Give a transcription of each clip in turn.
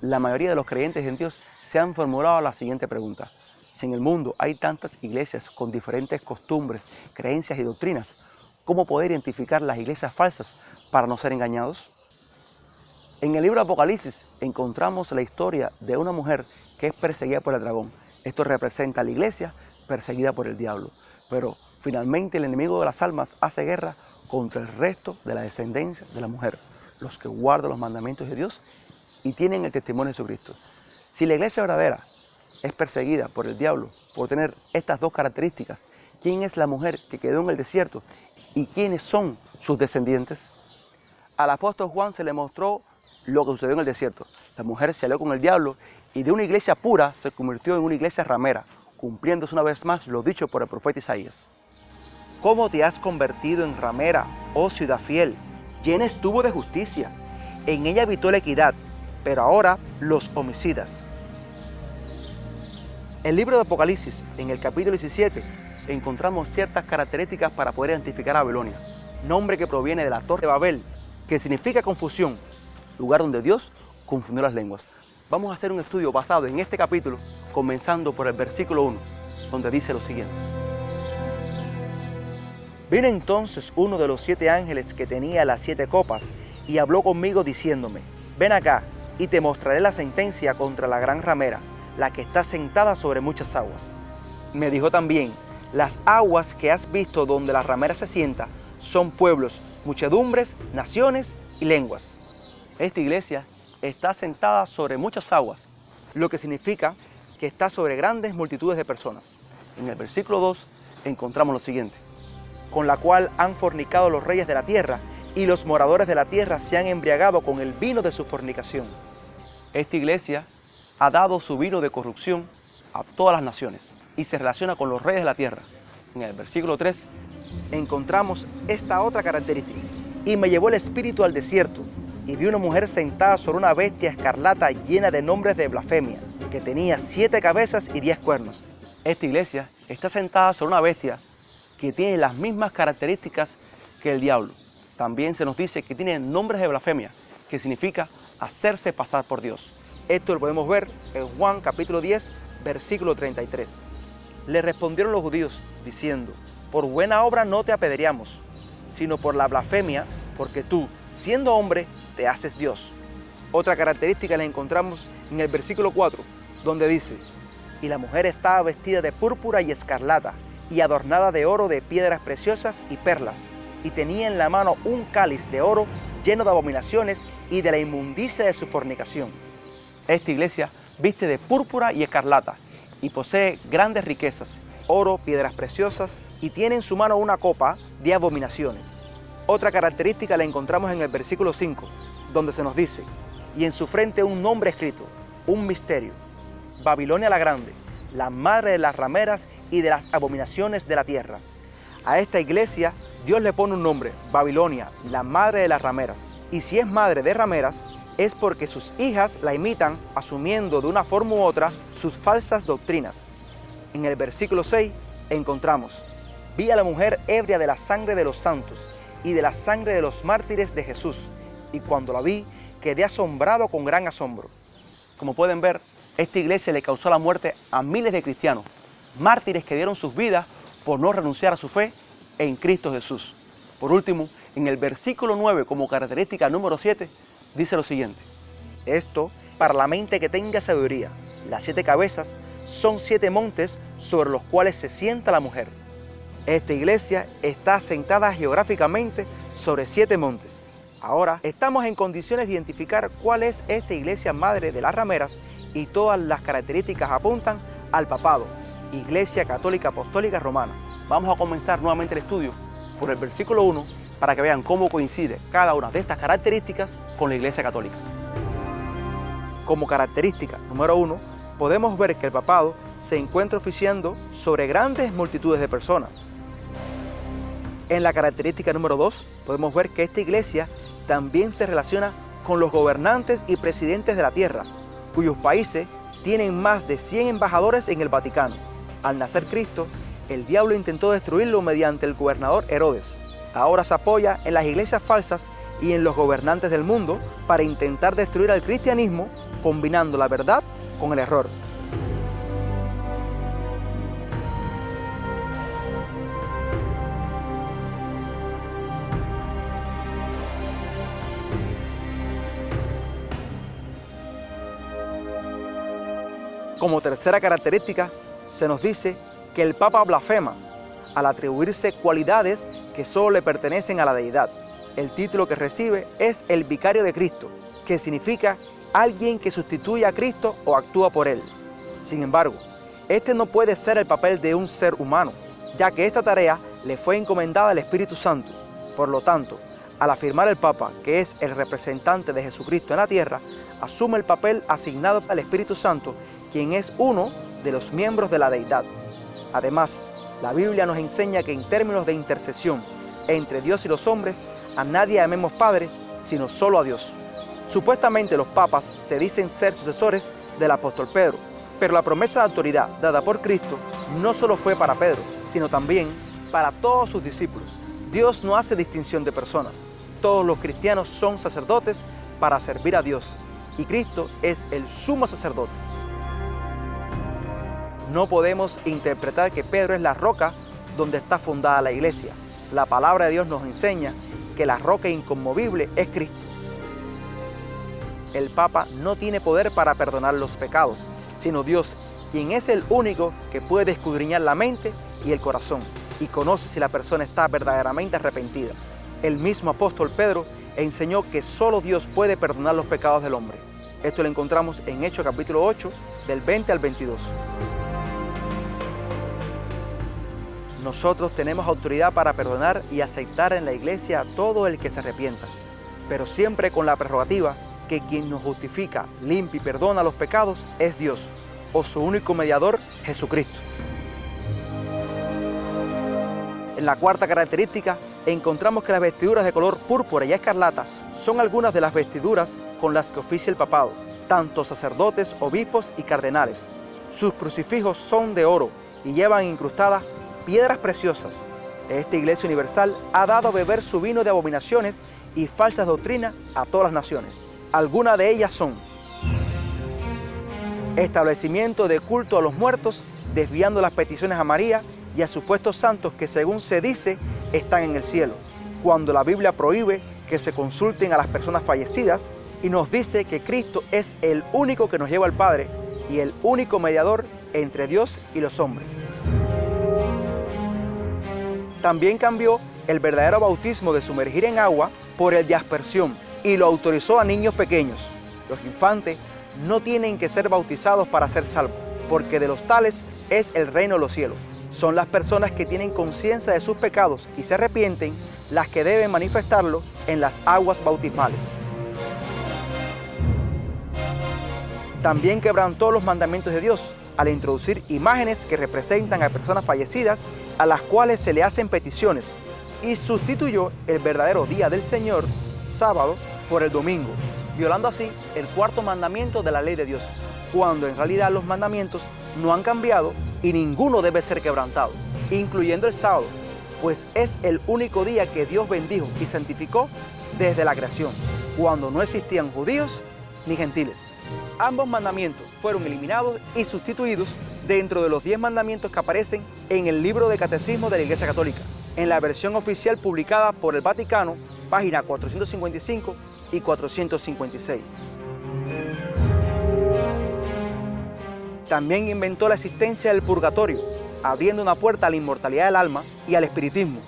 la mayoría de los creyentes en Dios se han formulado la siguiente pregunta: si en el mundo hay tantas iglesias con diferentes costumbres, creencias y doctrinas, ¿cómo poder identificar las iglesias falsas para no ser engañados? En el libro de Apocalipsis encontramos la historia de una mujer que es perseguida por el dragón. Esto representa a la iglesia perseguida por el diablo. Pero finalmente el enemigo de las almas hace guerra contra el resto de la descendencia de la mujer, los que guardan los mandamientos de Dios y tienen el testimonio de Jesucristo. Si la iglesia verdadera es perseguida por el diablo por tener estas dos características, ¿quién es la mujer que quedó en el desierto y quiénes son sus descendientes? Al apóstol Juan se le mostró lo que sucedió en el desierto. La mujer se alió con el diablo y de una iglesia pura se convirtió en una iglesia ramera, cumpliéndose una vez más lo dicho por el profeta Isaías. ¿Cómo te has convertido en ramera, oh ciudad fiel? Llena estuvo de justicia, en ella habitó la equidad, pero ahora los homicidas. En el libro de Apocalipsis, en el capítulo 17, encontramos ciertas características para poder identificar a Babilonia, nombre que proviene de la Torre de Babel, que significa confusión, lugar donde Dios confundió las lenguas. Vamos a hacer un estudio basado en este capítulo, comenzando por el versículo 1, donde dice lo siguiente. Vino entonces uno de los 7 ángeles que tenía las 7 copas y habló conmigo diciéndome: ven acá y te mostraré la sentencia contra la gran ramera, la que está sentada sobre muchas aguas. Me dijo también: las aguas que has visto donde la ramera se sienta son pueblos, muchedumbres, naciones y lenguas. Esta iglesia está sentada sobre muchas aguas, lo que significa que está sobre grandes multitudes de personas. En el versículo 2 encontramos lo siguiente: con la cual han fornicado los reyes de la tierra, y los moradores de la tierra se han embriagado con el vino de su fornicación. Esta iglesia ha dado su vino de corrupción a todas las naciones y se relaciona con los reyes de la tierra. En el versículo 3 encontramos esta otra característica: y me llevó el espíritu al desierto, y vi una mujer sentada sobre una bestia escarlata llena de nombres de blasfemia, que tenía 7 cabezas y 10 cuernos. Esta iglesia está sentada sobre una bestia que tiene las mismas características que el diablo. También se nos dice que tiene nombres de blasfemia, que significa hacerse pasar por Dios. Esto lo podemos ver en Juan capítulo 10, versículo 33. Le respondieron los judíos diciendo: por buena obra no te apedreamos, sino por la blasfemia, porque tú, siendo hombre, te haces Dios. Otra característica la encontramos en el versículo 4, donde dice: y la mujer estaba vestida de púrpura y escarlata, y adornada de oro, de piedras preciosas y perlas, y tenía en la mano un cáliz de oro lleno de abominaciones y de la inmundicia de su fornicación. Esta iglesia viste de púrpura y escarlata, y posee grandes riquezas, oro, piedras preciosas, y tiene en su mano una copa de abominaciones. Otra característica la encontramos en el versículo 5, donde se nos dice: y en su frente un nombre escrito, un misterio: Babilonia la Grande, la madre de las rameras y de las abominaciones de la tierra. A esta iglesia Dios le pone un nombre: Babilonia, la madre de las rameras. Y si es madre de rameras, es porque sus hijas la imitan, asumiendo de una forma u otra sus falsas doctrinas. En el versículo 6 encontramos: vi a la mujer ebria de la sangre de los santos y de la sangre de los mártires de Jesús, y cuando la vi, quedé asombrado con gran asombro. Como pueden ver, esta iglesia le causó la muerte a miles de cristianos, mártires que dieron sus vidas por no renunciar a su fe en Cristo Jesús. Por último, en el versículo 9, como característica número 7, dice lo siguiente: esto para la mente que tenga sabiduría. Las 7 cabezas son 7 montes sobre los cuales se sienta la mujer. Esta iglesia está asentada geográficamente sobre 7 montes. Ahora estamos en condiciones de identificar cuál es esta iglesia madre de las rameras, y todas las características apuntan al papado, Iglesia Católica Apostólica Romana. Vamos a comenzar nuevamente el estudio por el versículo 1 para que vean cómo coincide cada una de estas características con la Iglesia Católica. Como característica número 1, podemos ver que el papado se encuentra oficiando sobre grandes multitudes de personas. En la característica número 2, podemos ver que esta iglesia también se relaciona con los gobernantes y presidentes de la tierra, cuyos países tienen más de 100 embajadores en el Vaticano. Al nacer Cristo, el diablo intentó destruirlo mediante el gobernador Herodes. Ahora se apoya en las iglesias falsas y en los gobernantes del mundo para intentar destruir al cristianismo combinando la verdad con el error. Como tercera característica, se nos dice que el Papa blasfema al atribuirse cualidades que solo le pertenecen a la deidad. El título que recibe es el vicario de Cristo, que significa alguien que sustituye a Cristo o actúa por él. Sin embargo, este no puede ser el papel de un ser humano, ya que esta tarea le fue encomendada al Espíritu Santo. Por lo tanto, al afirmar el Papa que es el representante de Jesucristo en la tierra, asume el papel asignado al Espíritu Santo, quien es uno de los miembros de la deidad. Además, la Biblia nos enseña que en términos de intercesión entre Dios y los hombres, a nadie llamemos Padre, sino solo a Dios. Supuestamente los papas se dicen ser sucesores del apóstol Pedro, pero la promesa de autoridad dada por Cristo no solo fue para Pedro, sino también para todos sus discípulos. Dios no hace distinción de personas. Todos los cristianos son sacerdotes para servir a Dios, y Cristo es el sumo sacerdote. No podemos interpretar que Pedro es la roca donde está fundada la iglesia. La palabra de Dios nos enseña que la roca inconmovible es Cristo. El Papa no tiene poder para perdonar los pecados, sino Dios, quien es el único que puede escudriñar la mente y el corazón y conoce si la persona está verdaderamente arrepentida. El mismo apóstol Pedro enseñó que solo Dios puede perdonar los pecados del hombre. Esto lo encontramos en Hechos capítulo 8, del 20 al 22. Nosotros tenemos autoridad para perdonar y aceptar en la iglesia a todo el que se arrepienta, pero siempre con la prerrogativa que quien nos justifica, limpia y perdona los pecados es Dios, o su único mediador, Jesucristo. En la cuarta característica, encontramos que las vestiduras de color púrpura y escarlata son algunas de las vestiduras con las que oficia el papado, tanto sacerdotes, obispos y cardenales. Sus crucifijos son de oro y llevan incrustadas piedras preciosas. Esta Iglesia Universal ha dado a beber su vino de abominaciones y falsas doctrinas a todas las naciones. Algunas de ellas son: establecimiento de culto a los muertos, desviando las peticiones a María y a supuestos santos que, según se dice, están en el cielo, cuando la Biblia prohíbe que se consulten a las personas fallecidas y nos dice que Cristo es el único que nos lleva al Padre y el único mediador entre Dios y los hombres. También cambió el verdadero bautismo de sumergir en agua por el de aspersión y lo autorizó a niños pequeños. Los infantes no tienen que ser bautizados para ser salvos, porque de los tales es el reino de los cielos. Son las personas que tienen conciencia de sus pecados y se arrepienten las que deben manifestarlo en las aguas bautismales. También quebrantó los mandamientos de Dios al introducir imágenes que representan a personas fallecidas a las cuales se le hacen peticiones, y sustituyó el verdadero día del Señor, sábado, por el domingo, violando así el cuarto mandamiento de la ley de Dios, cuando en realidad los mandamientos no han cambiado y ninguno debe ser quebrantado, incluyendo el sábado, pues es el único día que Dios bendijo y santificó desde la creación, cuando no existían judíos ni gentiles. Ambos mandamientos fueron eliminados y sustituidos dentro de los 10 mandamientos que aparecen en el libro de Catecismo de la Iglesia Católica, en la versión oficial publicada por el Vaticano, páginas 455 y 456. También inventó la existencia del purgatorio, abriendo una puerta a la inmortalidad del alma y al espiritismo,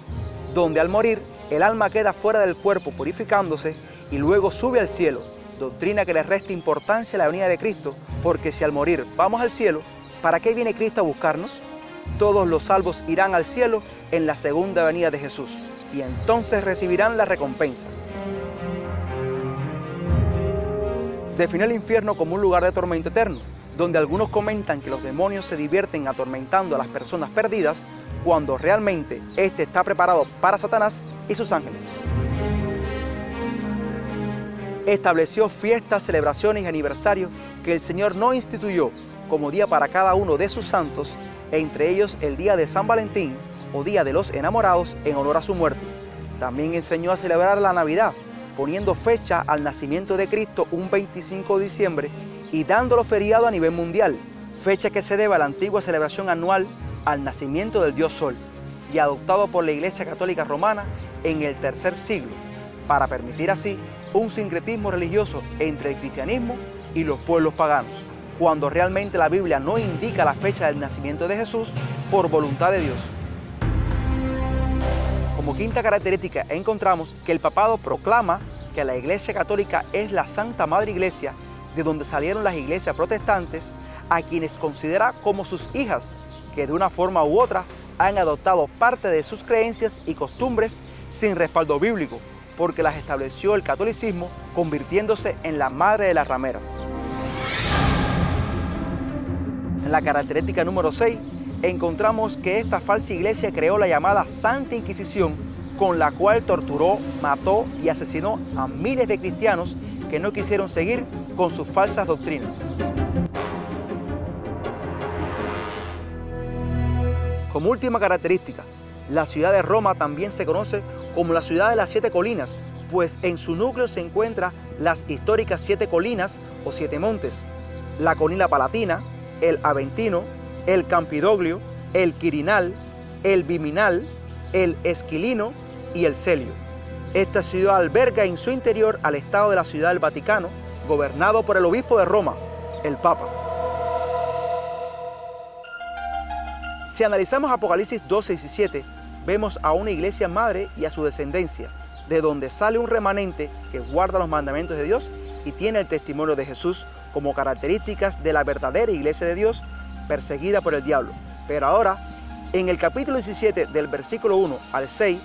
donde al morir el alma queda fuera del cuerpo purificándose y luego sube al cielo, doctrina que le resta importancia a la venida de Cristo, porque si al morir vamos al cielo, ¿para qué viene Cristo a buscarnos? Todos los salvos irán al cielo en la segunda venida de Jesús, y entonces recibirán la recompensa. Definió el infierno como un lugar de tormento eterno, donde algunos comentan que los demonios se divierten atormentando a las personas perdidas, cuando realmente este está preparado para Satanás y sus ángeles. Estableció fiestas, celebraciones y aniversarios que el Señor no instituyó como día para cada uno de sus santos, entre ellos el día de San Valentín o Día de los Enamorados en honor a su muerte. También enseñó a celebrar la Navidad, poniendo fecha al nacimiento de Cristo un 25 de diciembre y dándolo feriado a nivel mundial, fecha que se debe a la antigua celebración anual al nacimiento del dios Sol y adoptado por la Iglesia Católica Romana en el tercer siglo, para permitir así un sincretismo religioso entre el cristianismo y los pueblos paganos, cuando realmente la Biblia no indica la fecha del nacimiento de Jesús por voluntad de Dios. Como quinta característica encontramos que el papado proclama que la Iglesia Católica es la Santa Madre Iglesia de donde salieron las iglesias protestantes, a quienes considera como sus hijas, que de una forma u otra han adoptado parte de sus creencias y costumbres sin respaldo bíblico, porque las estableció el catolicismo, convirtiéndose en la madre de las rameras. En la característica número 6, encontramos que esta falsa iglesia creó la llamada Santa Inquisición, con la cual torturó, mató y asesinó a miles de cristianos que no quisieron seguir con sus falsas doctrinas. Como última característica, la ciudad de Roma también se conoce como la ciudad de las 7 colinas, pues en su núcleo se encuentran las históricas 7 colinas o 7 montes: la colina Palatina, el Aventino, el Campidoglio, el Quirinal, el Viminal, el Esquilino y el Celio. Esta ciudad alberga en su interior al Estado de la Ciudad del Vaticano, gobernado por el obispo de Roma, el Papa. Si analizamos Apocalipsis 12 y 17, vemos a una iglesia madre y a su descendencia, de donde sale un remanente que guarda los mandamientos de Dios y tiene el testimonio de Jesús como características de la verdadera iglesia de Dios, perseguida por el diablo. Pero ahora, en el capítulo 17, del versículo 1 al 6,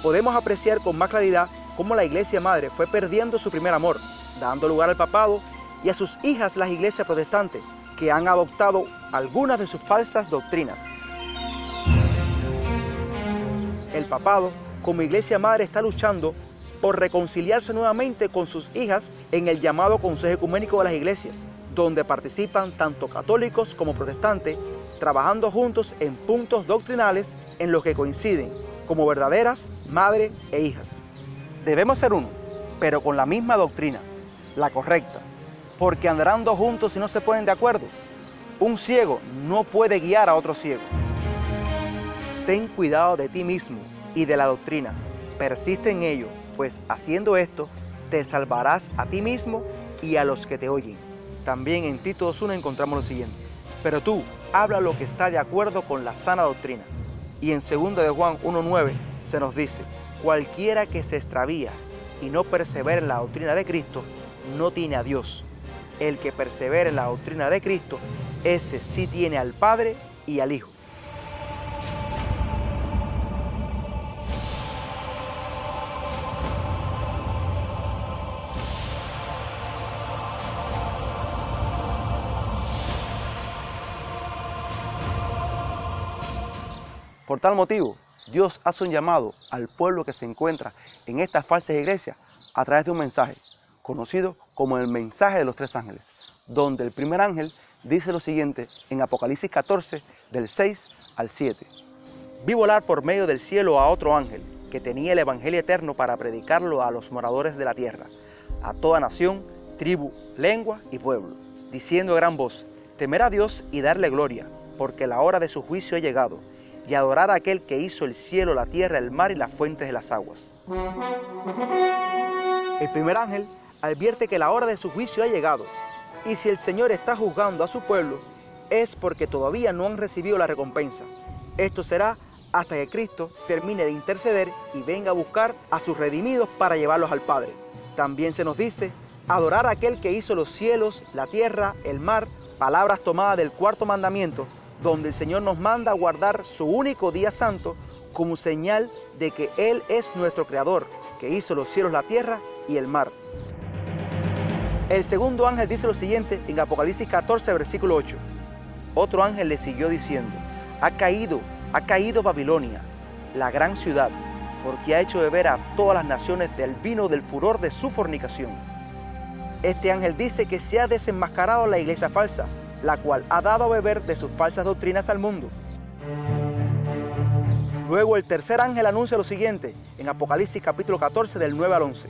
podemos apreciar con más claridad cómo la iglesia madre fue perdiendo su primer amor, dando lugar al papado y a sus hijas las iglesias protestantes, que han adoptado algunas de sus falsas doctrinas. El papado, como iglesia madre, está luchando por reconciliarse nuevamente con sus hijas en el llamado Consejo Ecuménico de las Iglesias, donde participan tanto católicos como protestantes, trabajando juntos en puntos doctrinales en los que coinciden como verdaderas madre e hijas. Debemos ser uno, pero con la misma doctrina, la correcta, porque andarán dos juntos si no se ponen de acuerdo. Un ciego no puede guiar a otro ciego. Ten cuidado de ti mismo y de la doctrina. Persiste en ello, pues haciendo esto te salvarás a ti mismo y a los que te oyen. También en Tito 2:1 encontramos lo siguiente: pero tú habla lo que está de acuerdo con la sana doctrina. Y en 2 de Juan 1:9 se nos dice: cualquiera que se extravía y no persevera en la doctrina de Cristo, no tiene a Dios. El que persevera en la doctrina de Cristo, ese sí tiene al Padre y al Hijo. Por tal motivo, Dios hace un llamado al pueblo que se encuentra en estas falsas iglesias a través de un mensaje, conocido como el mensaje de los 3 ángeles, donde el primer ángel dice lo siguiente en Apocalipsis 14, del 6 al 7. Vi volar por medio del cielo a otro ángel, que tenía el evangelio eterno para predicarlo a los moradores de la tierra, a toda nación, tribu, lengua y pueblo, diciendo a gran voz: temer a Dios y darle gloria, porque la hora de su juicio ha llegado, y adorar a aquel que hizo el cielo, la tierra, el mar y las fuentes de las aguas. El primer ángel advierte que la hora de su juicio ha llegado, y si el Señor está juzgando a su pueblo, es porque todavía no han recibido la recompensa. Esto será hasta que Cristo termine de interceder y venga a buscar a sus redimidos para llevarlos al Padre. También se nos dice: adorar a aquel que hizo los cielos, la tierra, el mar, palabras tomadas del 4.º mandamiento, donde el Señor nos manda a guardar su único día santo como señal de que Él es nuestro Creador, que hizo los cielos, la tierra y el mar. El segundo ángel dice lo siguiente en Apocalipsis 14, versículo 8. Otro ángel le siguió diciendo: ha caído Babilonia, la gran ciudad, porque ha hecho beber a todas las naciones del vino del furor de su fornicación. Este ángel dice que se ha desenmascarado la iglesia falsa, la cual ha dado a beber de sus falsas doctrinas al mundo. Luego el tercer ángel anuncia lo siguiente en Apocalipsis capítulo 14, del 9 al 11.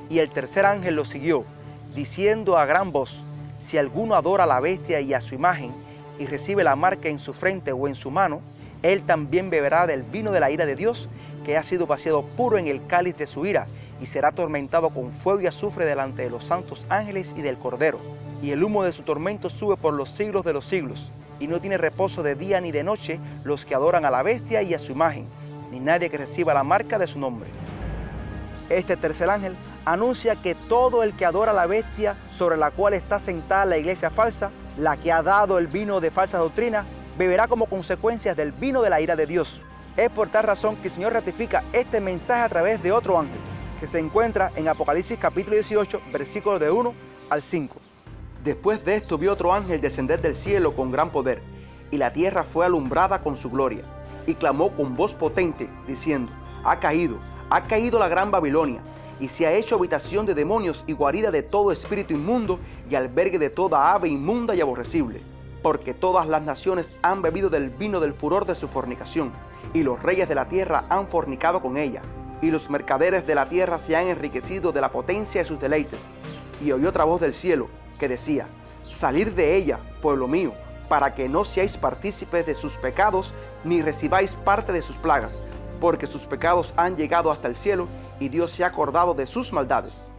Y el tercer ángel lo siguió, diciendo a gran voz: Si alguno adora a la bestia y a su imagen, y recibe la marca en su frente o en su mano, él también beberá del vino de la ira de Dios, que ha sido vaciado puro en el cáliz de su ira, y será atormentado con fuego y azufre delante de los santos ángeles y del Cordero. Y el humo de su tormento sube por los siglos de los siglos, y no tiene reposo de día ni de noche los que adoran a la bestia y a su imagen, ni nadie que reciba la marca de su nombre. Este tercer ángel anuncia que todo el que adora a la bestia sobre la cual está sentada la iglesia falsa, la que ha dado el vino de falsa doctrina, beberá como consecuencias del vino de la ira de Dios. Es por tal razón que el Señor ratifica este mensaje a través de otro ángel, que se encuentra en Apocalipsis capítulo 18, versículos de 1 al 5. Después de esto vi otro ángel descender del cielo con gran poder, y la tierra fue alumbrada con su gloria, y clamó con voz potente, diciendo: ha caído la gran Babilonia, y se ha hecho habitación de demonios y guarida de todo espíritu inmundo y albergue de toda ave inmunda y aborrecible, porque todas las naciones han bebido del vino del furor de su fornicación, y los reyes de la tierra han fornicado con ella, y los mercaderes de la tierra se han enriquecido de la potencia de sus deleites. Y oí otra voz del cielo que decía: salid de ella, pueblo mío, para que no seáis partícipes de sus pecados, ni recibáis parte de sus plagas, porque sus pecados han llegado hasta el cielo, y Dios se ha acordado de sus maldades.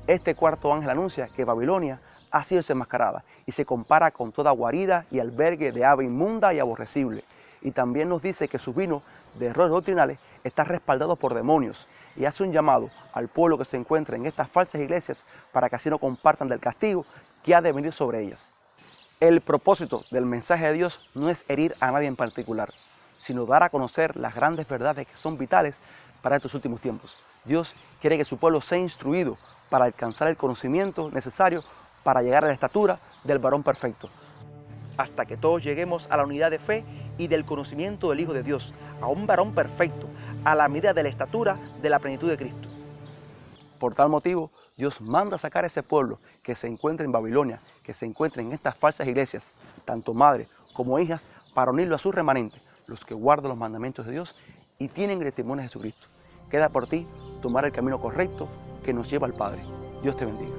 Este cuarto ángel anuncia que Babilonia ha sido desenmascarada y se compara con toda guarida y albergue de ave inmunda y aborrecible. Y también nos dice que su vino de errores doctrinales está respaldado por demonios, y hace un llamado al pueblo que se encuentra en estas falsas iglesias para que así no compartan del castigo que ha de venir sobre ellas. El propósito del mensaje de Dios no es herir a nadie en particular, sino dar a conocer las grandes verdades que son vitales para estos últimos tiempos. Dios quiere que su pueblo sea instruido para alcanzar el conocimiento necesario para llegar a la estatura del varón perfecto, hasta que todos lleguemos a la unidad de fe y del conocimiento del Hijo de Dios, a un varón perfecto, a la medida de la estatura de la plenitud de Cristo. Por tal motivo, Dios manda sacar a ese pueblo que se encuentra en Babilonia, que se encuentra en estas falsas iglesias, tanto madres como hijas, para unirlo a su remanente, los que guardan los mandamientos de Dios y tienen el testimonio de Jesucristo. Queda por ti tomar el camino correcto que nos lleva al Padre. Dios te bendiga.